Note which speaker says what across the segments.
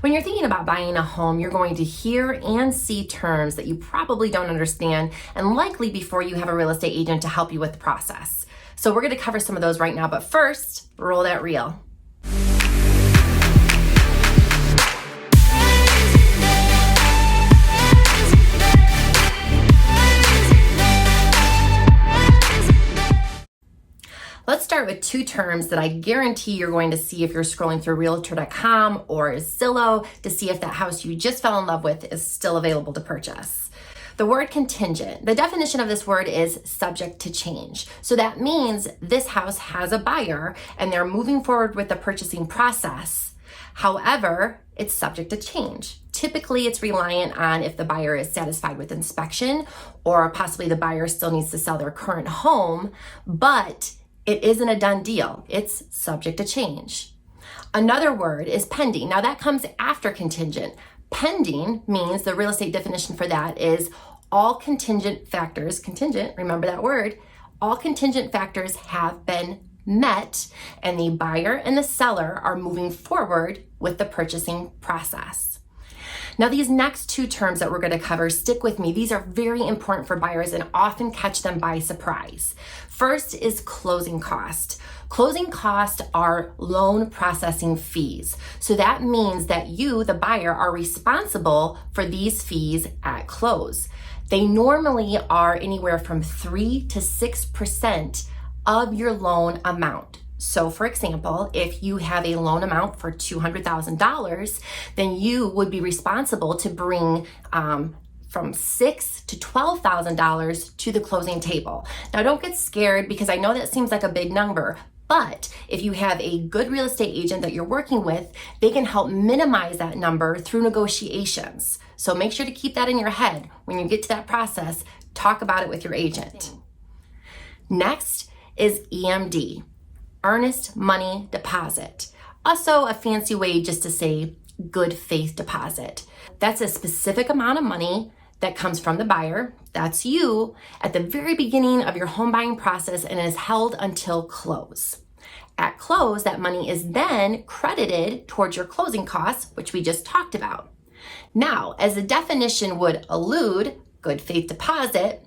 Speaker 1: When you're thinking about buying a home, you're going to hear and see terms that you probably don't understand, and likely before you have a real estate agent to help you with the process. So we're going to cover some of those right now, but first, roll that reel. Let's start with two terms that I guarantee you're going to see if you're scrolling through Realtor.com or Zillow to see if that house you just fell in love with is still available to purchase. The word contingent, the definition of this word is subject to change. So that means this house has a buyer and they're moving forward with the purchasing process. However, it's subject to change. Typically, it's reliant on if the buyer is satisfied with inspection or possibly the buyer still needs to sell their current home, but it isn't a done deal. It's subject to change. Another word is pending. Now that comes after contingent. Pending means the real estate definition for that is all contingent factors, contingent, remember that word, all contingent factors have been met and the buyer and the seller are moving forward with the purchasing process. Now these next two terms that we're going to cover, stick with me. These are very important for buyers and often catch them by surprise. First is closing cost. Closing costs are loan processing fees. So that means that you, the buyer, are responsible for these fees at close. They normally are anywhere from 3 to 6% of your loan amount. So for example, if you have a loan amount for $200,000, then you would be responsible to bring from $6,000 to $12,000 to the closing table. Now don't get scared because I know that seems like a big number, but if you have a good real estate agent that you're working with, they can help minimize that number through negotiations. So make sure to keep that in your head. When you get to that process, talk about it with your agent. Next is EMD. Earnest money deposit. Also a fancy way just to say good faith deposit. That's a specific amount of money that comes from the buyer, that's you, at the very beginning of your home buying process and is held until close. At close, that money is then credited towards your closing costs, which we just talked about. Now, as the definition would allude, good faith deposit,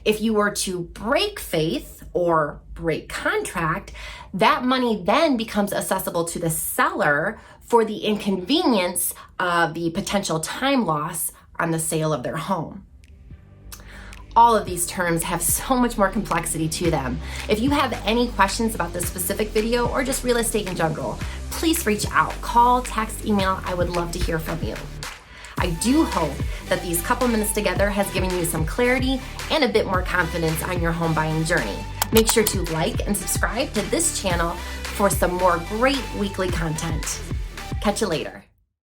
Speaker 1: if you were to break faith or break contract, that money then becomes accessible to the seller for the inconvenience of the potential time loss on the sale of their home. All of these terms have so much more complexity to them. If you have any questions about this specific video or just real estate in general, please reach out. Call, text, email. I would love to hear from you. I do hope that these couple minutes together has given you some clarity and a bit more confidence on your home buying journey. Make sure to like and subscribe to this channel for some more great weekly content. Catch you later.